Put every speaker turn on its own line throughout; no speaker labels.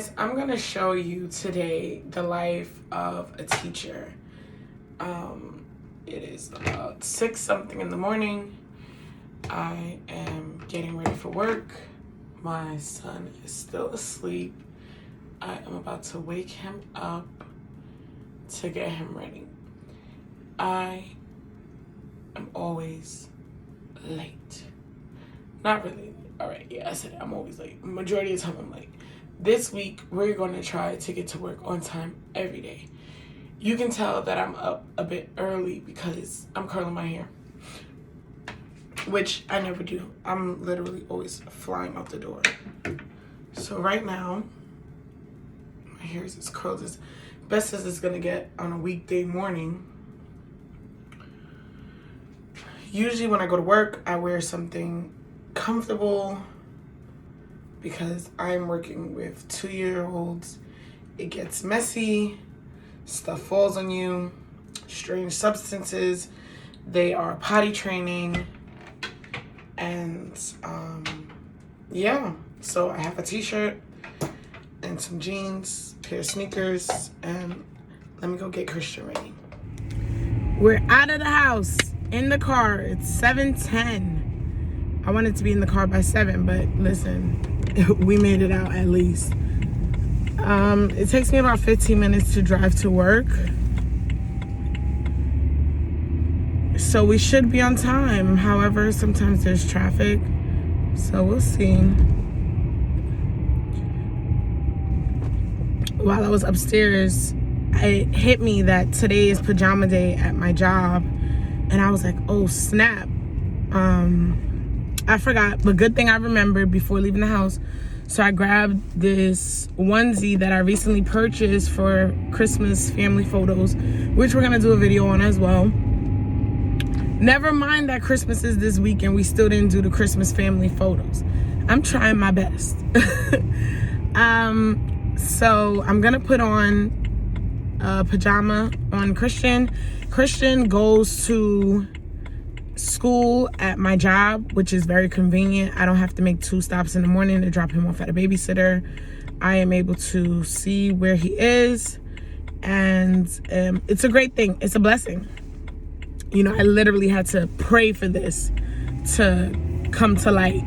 guys, I'm gonna show you today the life of a teacher. It is about 6 something in the morning. I am getting ready for work. My son is still asleep. I am about to wake him up to get him ready. I am always late. Not really. All right, yeah, I said it. I'm always late. Majority of the time I'm late. This week, we're going to try to get to work on time every day. You can tell that I'm up a bit early because I'm curling my hair, which I never do. I'm literally always flying out the door. So right now, my hair is as curled as best as it's going to get on a weekday morning. Usually when I go to work, I wear something comfortable because I'm working with 2-year-olds. It gets messy, stuff falls on you, strange substances. They are potty training, and yeah. So I have a t-shirt and some jeans, pair of sneakers, and let me go get Christian ready. We're out of the house, in the car. It's 7:10. I wanted to be in the car by 7, but listen, we made it out at least. It takes me about 15 minutes to drive to work, so we should be on time. However, sometimes there's traffic, so we'll see. While I was upstairs, it hit me that today is pajama day at my job, and I was like, oh snap. I forgot, but good thing I remembered before leaving the house. So I grabbed this onesie that I recently purchased for Christmas family photos, which we're gonna do a video on as well. Never mind that Christmas is this week and we still didn't do the Christmas family photos. I'm trying my best. So I'm gonna put on a pajama on Christian. Christian goes to school at my job, which is very convenient. I don't have to make 2 stops in the morning to drop him off at a babysitter. I am able to see where he is, and it's a great thing. It's a blessing. You know, I literally had to pray for this to come to light,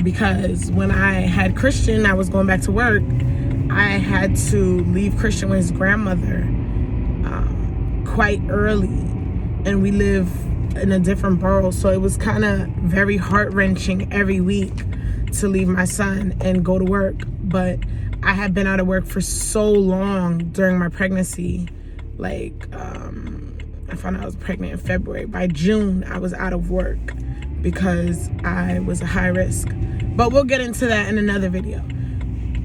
because when I had Christian, I was going back to work. I had to leave Christian with his grandmother quite early, and we live in a different borough, so it was kind of very heart-wrenching every week to leave my son and go to work. But I had been out of work for so long during my pregnancy. Like, I found out I was pregnant in February. By June, I was out of work because I was a high risk. But we'll get into that in another video.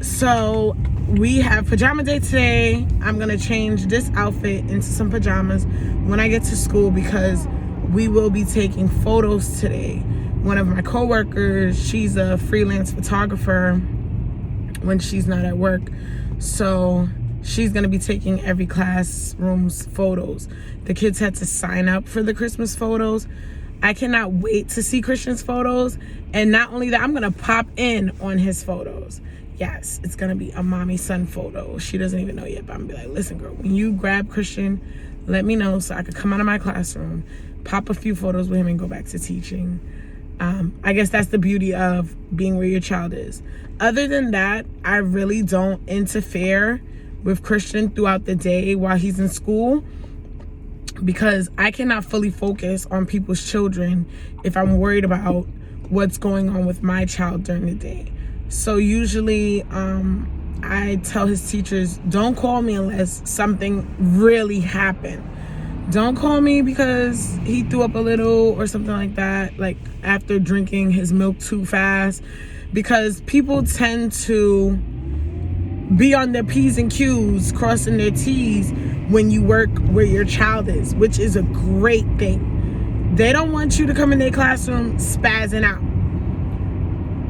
So we have pajama day today. I'm gonna change this outfit into some pajamas when I get to school, because we will be taking photos today. One of my coworkers, she's a freelance photographer when she's not at work. So she's gonna be taking every classroom's photos. The kids had to sign up for the Christmas photos. I cannot wait to see Christian's photos. And not only that, I'm gonna pop in on his photos. Yes, it's gonna be a mommy-son photo. She doesn't even know yet, but I'm gonna be like, listen girl, when you grab Christian, let me know so I could come out of my classroom, pop a few photos with him, and go back to teaching. I guess that's the beauty of being where your child is. Other than that, I really don't interfere with Christian throughout the day while he's in school, because I cannot fully focus on people's children if I'm worried about what's going on with my child during the day. So usually I tell his teachers, don't call me unless something really happened. Don't call me because he threw up a little or something like that, like after drinking his milk too fast, because people tend to be on their P's and Q's, crossing their T's when you work where your child is, which is a great thing. They don't want you to come in their classroom spazzing out.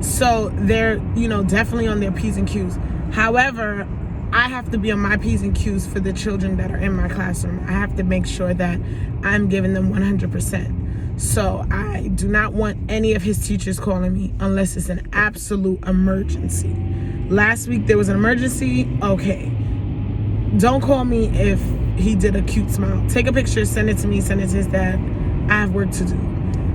So they're, definitely on their P's and Q's. However, I have to be on my P's and Q's for the children that are in my classroom. I have to make sure that I'm giving them 100%. So I do not want any of his teachers calling me unless it's an absolute emergency. Last week there was an emergency. Okay. Don't call me if he did a cute smile. Take a picture, send it to me, send it to his dad. I have work to do.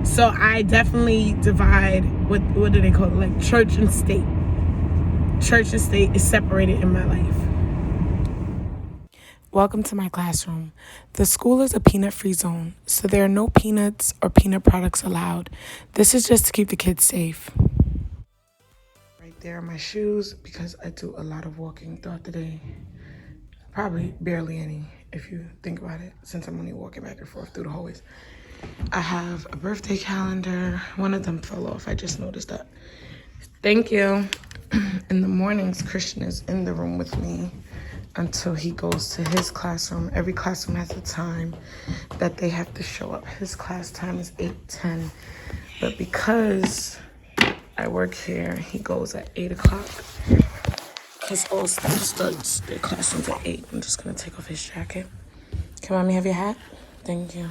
So I definitely divide, what do they call it? Like church and state. Church and state is separated in my life. Welcome to my classroom. The school is a peanut-free zone, so there are no peanuts or peanut products allowed. This is just to keep the kids safe. Right there are my shoes because I do a lot of walking throughout the day. Probably barely any, if you think about it, since I'm only walking back and forth through the hallways. I have a birthday calendar. One of them fell off. I just noticed that. Thank you. In the mornings, Christian is in the room with me until he goes to his classroom. Every classroom has a time that they have to show up. His class time is 8:10. But because I work here, he goes at 8 o'clock. Because all staff starts their classes at 8. I'm just going to take off his jacket. Can mommy have your hat? Thank you.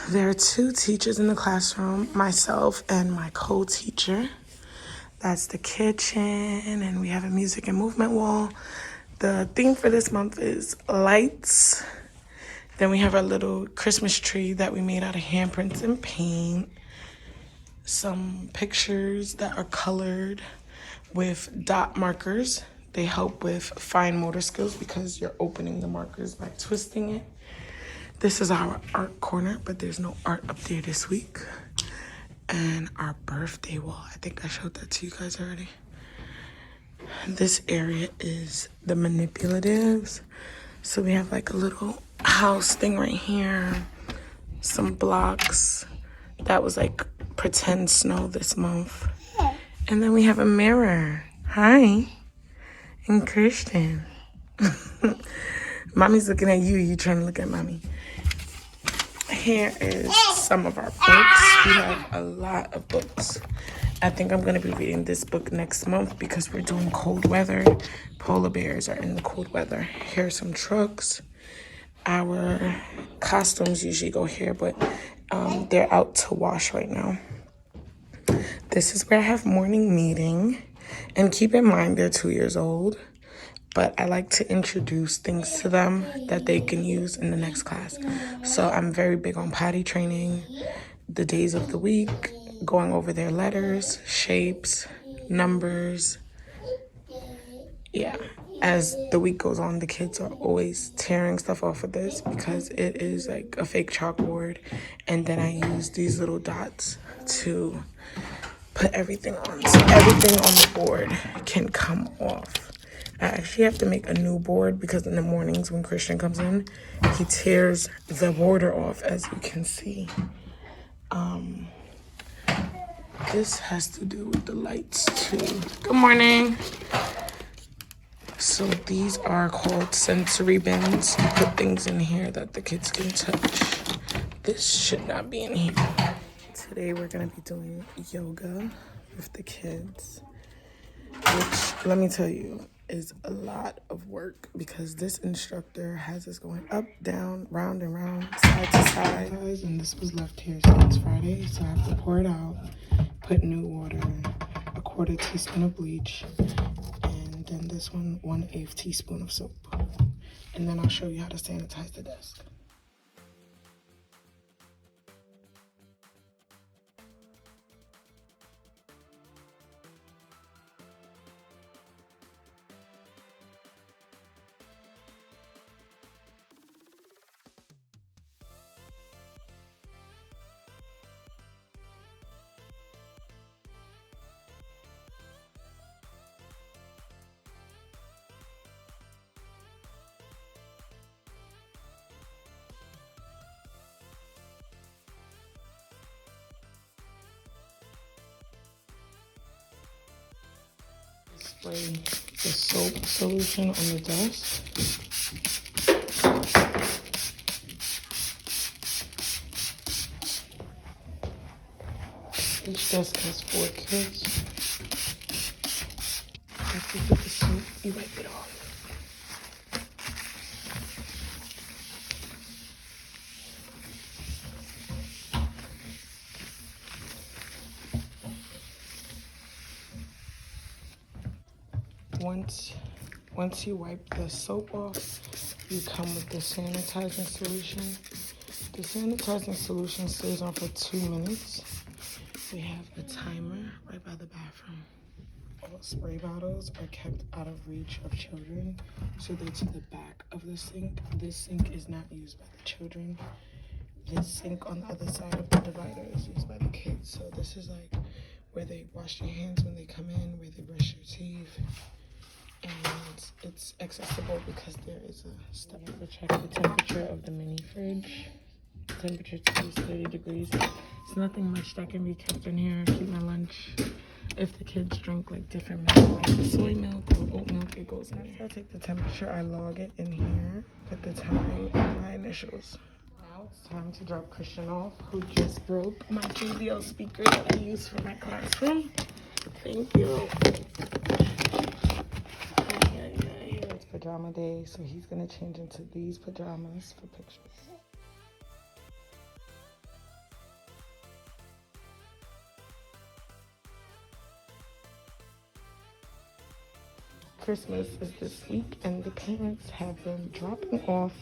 There are 2 teachers in the classroom, myself and my co-teacher. That's the kitchen, and we have a music and movement wall. The theme for this month is lights. Then we have our little Christmas tree that we made out of handprints and paint. Some pictures that are colored with dot markers. They help with fine motor skills because you're opening the markers by twisting it. This is our art corner, but there's no art up there this week. And our birthday wall. I think I showed that to you guys already. This area is the manipulatives. So we have like a little house thing right here. Some blocks. That was like pretend snow this month. And then we have a mirror. Hi. And Christian. Mommy's looking at you. You trying to look at mommy. Here is some of our books. We have a lot of books. I think I'm going to be reading this book next month because we're doing cold weather. Polar bears are in the cold weather. Here are some trucks. Our costumes usually go here, but they're out to wash right now. This is where I have morning meeting. And keep in mind, they're 2 years old. But I like to introduce things to them that they can use in the next class. So I'm very big on potty training, the days of the week, going over their letters, shapes, numbers. Yeah, as the week goes on, the kids are always tearing stuff off of this because it is like a fake chalkboard. And then I use these little dots to put everything on. So everything on the board can come off. I actually have to make a new board because in the mornings when Christian comes in, he tears the border off, as you can see. This has to do with the lights too. Good morning. So these are called sensory bins. You put things in here that the kids can touch. This should not be in here. Today we're gonna be doing yoga with the kids, which, let me tell you, is a lot of work because this instructor has us going up, down, round and round, side to side. And this was left here since Friday, so I have to pour it out, put new water, a 1/4 teaspoon of bleach, and then this one, 1/8 teaspoon of soap. And then I'll show you how to sanitize the desk. Spray the soap solution on the desk. Each desk has 4 kids. After you put the soap, you wipe it off. once you wipe the soap off, you come with the sanitizing solution. The sanitizing solution stays on for 2 minutes. We have a timer right by the bathroom. All spray bottles are kept out of reach of children, so they're to the back of the sink. This sink is not used by the children. This sink on the other side of the divider is used by the kids. So this is like where they wash their hands when they come in, where they brush their teeth. And it's accessible because there is a step to check the temperature of the mini fridge. Temperature is 30 degrees. It's nothing much that can be kept in here. Keep my lunch. If the kids drink like different milk, like soy milk or oat milk, it goes in there. After I take the temperature, I log it in here, put the time and my initials. Now it's time to drop Christian off, who just broke my JBL speaker that I use for my classroom. Thank you. It's pajama day, so he's gonna change into these pajamas for pictures. Christmas is this week, and the parents have been dropping off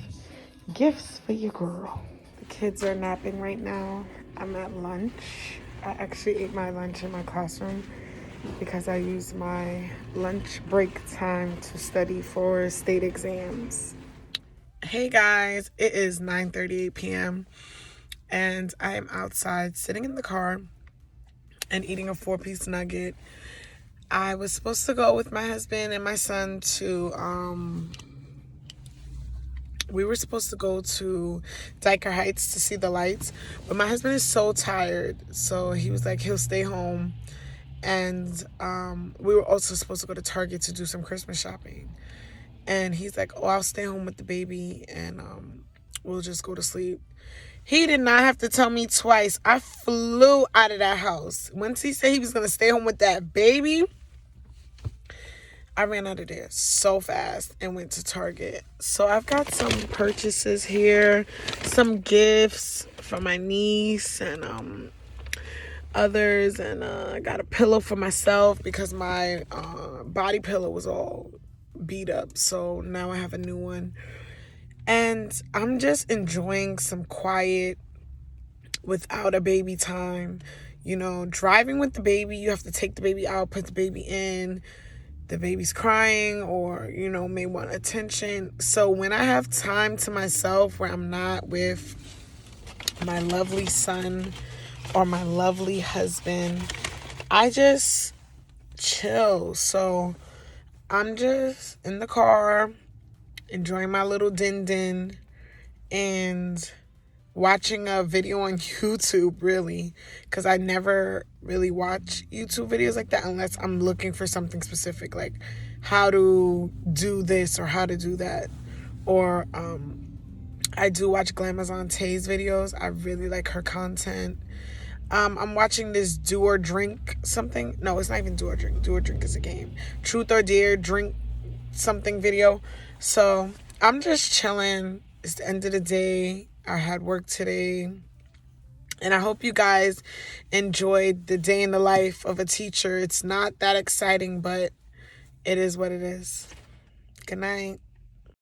gifts for your girl. The kids are napping right now. I'm at lunch. I actually ate my lunch in my classroom because I used my lunch break time to study for state exams. Hey guys, it is 9:38 p.m. and I am outside sitting in the car and eating a 4-piece nugget. I was supposed to go with my husband and my son to, we were supposed to go to Dyker Heights to see the lights, but my husband is so tired, so he was like, he'll stay home. And we were also supposed to go to Target to do some Christmas shopping. And he's like, oh, I'll stay home with the baby and we'll just go to sleep. He did not have to tell me twice. I flew out of that house. Once he said he was going to stay home with that baby, I ran out of there so fast and went to Target. So I've got some purchases here, some gifts for my niece and others, and I got a pillow for myself because my body pillow was all beat up. So now I have a new one. And I'm just enjoying some quiet without a baby time. You know, driving with the baby, you have to take the baby out, put the baby in. The baby's crying or, you know, may want attention. So when I have time to myself where I'm not with my lovely son or my lovely husband, I just chill. So I'm just in the car enjoying my little din and watching a video on YouTube, really, because I never really watch YouTube videos like that unless I'm looking for something specific, like how to do this or how to do that. Or I do watch Glamazon Tay's videos. I really like her content. I'm watching this Do or Drink something. No, it's not even Do or Drink. Do or Drink is a game. Truth or Dare Drink something video. So I'm just chilling. It's the end of the day. I had work today. And I hope you guys enjoyed the day in the life of a teacher. It's not that exciting, but it is what it is. Good night.